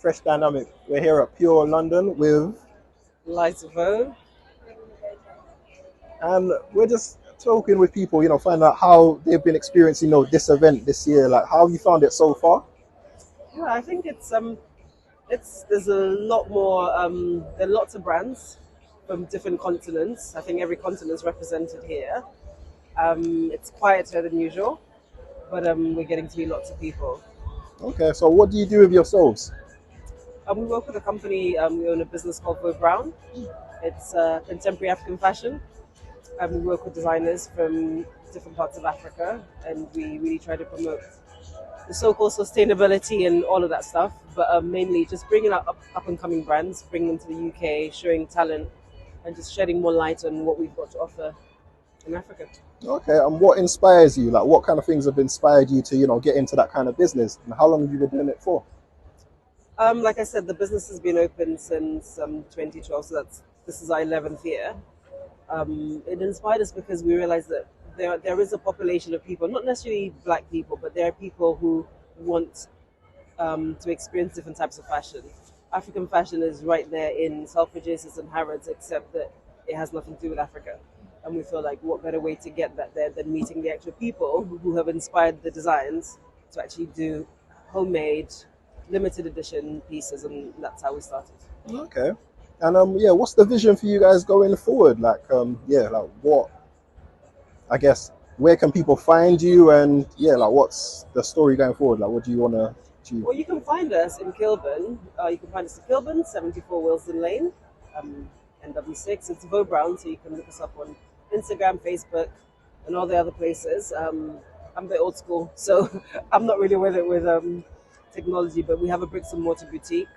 Frezhdynamic. We're here at Pure London with, Light. and we're just talking with people, find out how they've been experiencing, this event this year. Like, how have you found it so far? Yeah, I think it's there's a lot more there are lots of brands from different continents. I think every continent is represented here. It's quieter than usual, but we're getting to meet lots of people. Okay, so what do you do with yourselves? We work with a company. We own a business called Brown. It's contemporary African fashion. We work with designers from different parts of Africa, and we really try to promote the so-called sustainability and all of that stuff, but mainly just bringing out up-and-coming brands, bringing them to the UK, showing talent, and just shedding more light on what we've got to offer in Africa. Okay, and what inspires you? Like, what kind of things have inspired you to, get into that kind of business? And how long have you been doing it for? Like I said, the business has been open since 2012, so this is our 11th year. It inspired us because we realized that there is a population of people, not necessarily black people, but there are people who want to experience different types of fashion. African fashion is right there in Selfridges and Harrods, except that it has nothing to do with Africa. And we feel like what better way to get that there than meeting the actual people who have inspired the designs to actually do homemade, limited edition pieces, and that's how we started. Okay. And yeah, what's the vision for you guys going forward? Like, like what, I guess, where can people find you? And yeah, like what's the story going forward? Like, what do you want to achieve? Well, you can find us in Kilburn. You can find us in Kilburn, 74 Wilson Lane, NW6. It's Brown, so you can look us up on Instagram, Facebook, and all the other places. I'm a bit old school, so I'm not really with it with technology, but we have a bricks and mortar boutique.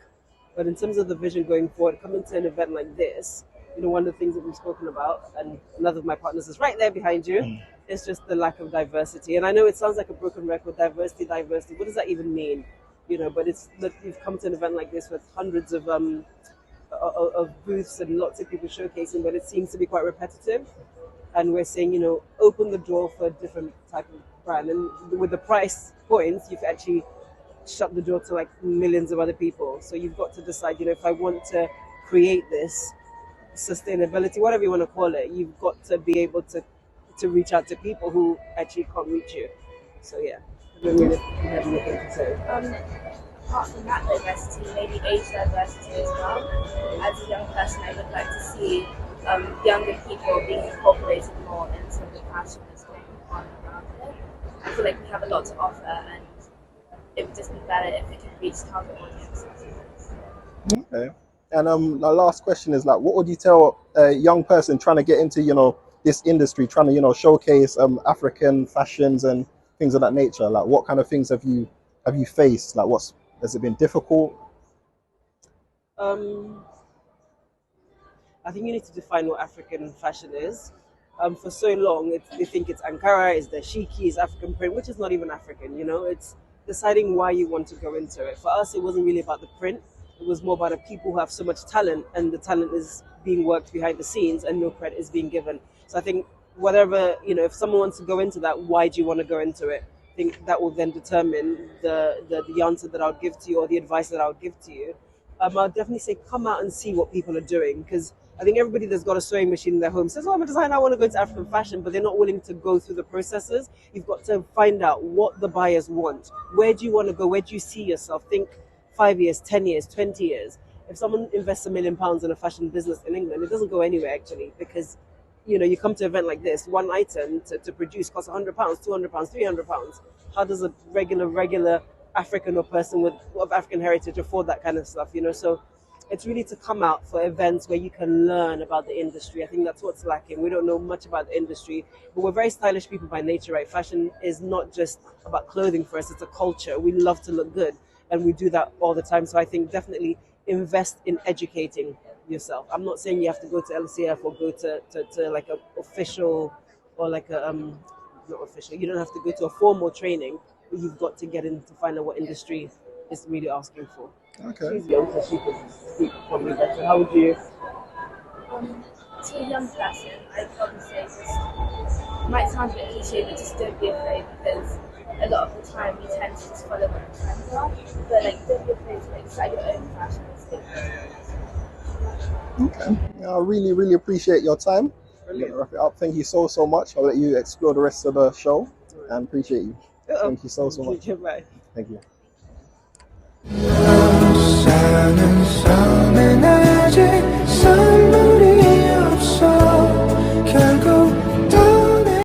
But in terms of the vision going forward, coming to an event like this, one of the things that we've spoken about, and another of my partners is right there behind you, is just the lack of diversity. And I know it sounds like a broken record, diversity. What does that even mean? But it's that we've come to an event like this with hundreds of booths and lots of people showcasing, but it seems to be quite repetitive. And we're saying, open the door for a different type of brand. And with the price points, you've actually shut the door to like millions of other people. So you've got to decide, if I want to create this sustainability, whatever you want to call it, you've got to be able to reach out to people who actually can't reach you. So yeah, I don't really have anything to say. Apart from that diversity, maybe age diversity as well. As a young person, I would like to see younger people being incorporated more into the fashion that's going on around it. I feel like we have a lot to offer, and it would just be better if we could reach target audiences. Okay. And the last question is like, what would you tell a young person trying to get into, this industry, trying to, showcase African fashions and things of that nature? Like, what kind of things have you faced? Like, has it been difficult? I think you need to define what African fashion is. For so long, they think it's Ankara, it's the shiki, it's African print, which is not even African. It's deciding why you want to go into it. For us, it wasn't really about the print. It was more about the people who have so much talent, and the talent is being worked behind the scenes, and no credit is being given. So I think whatever, if someone wants to go into that, why do you want to go into it? I think that will then determine the answer that I'll give to you, or the advice that I'll give to you. I'll definitely say come out and see what people are doing, because I think everybody that's got a sewing machine in their home says, I'm a designer, I want to go into African fashion, but they're not willing to go through the processes. You've got to find out what the buyers want. Where do you want to go? Where do you see yourself? Think 5 years, 10 years, 20 years. If someone invests £1 million in a fashion business in England, it doesn't go anywhere actually, because you come to an event like this, one item to produce costs £100, £200, £300. How does a regular African or person of African heritage afford that kind of stuff? So it's really to come out for events where you can learn about the industry. I think that's what's lacking. We don't know much about the industry, but we're very stylish people by nature, right? Fashion is not just about clothing for us, it's a culture. We love to look good, and we do that all the time. So I think definitely invest in educating yourself. I'm not saying you have to go to LCF or go to like a official, or like a not official. You don't have to go to a formal training, but you've got to get in to find out what industry is really asking for. Okay. She's young, so she could speak probably better. How would you? To a young person, I'd probably say just, it might sound a bit cliche, but just don't be afraid, because a lot of the time you tend to just follow what the trends are. But like, don't be afraid to like start your own fashion statement. Okay. Yeah, I really, really appreciate your time. I'm gonna wrap it up. Thank you so much. I'll let you explore the rest of the show and appreciate you. Thank you so much. Bye. Thank you.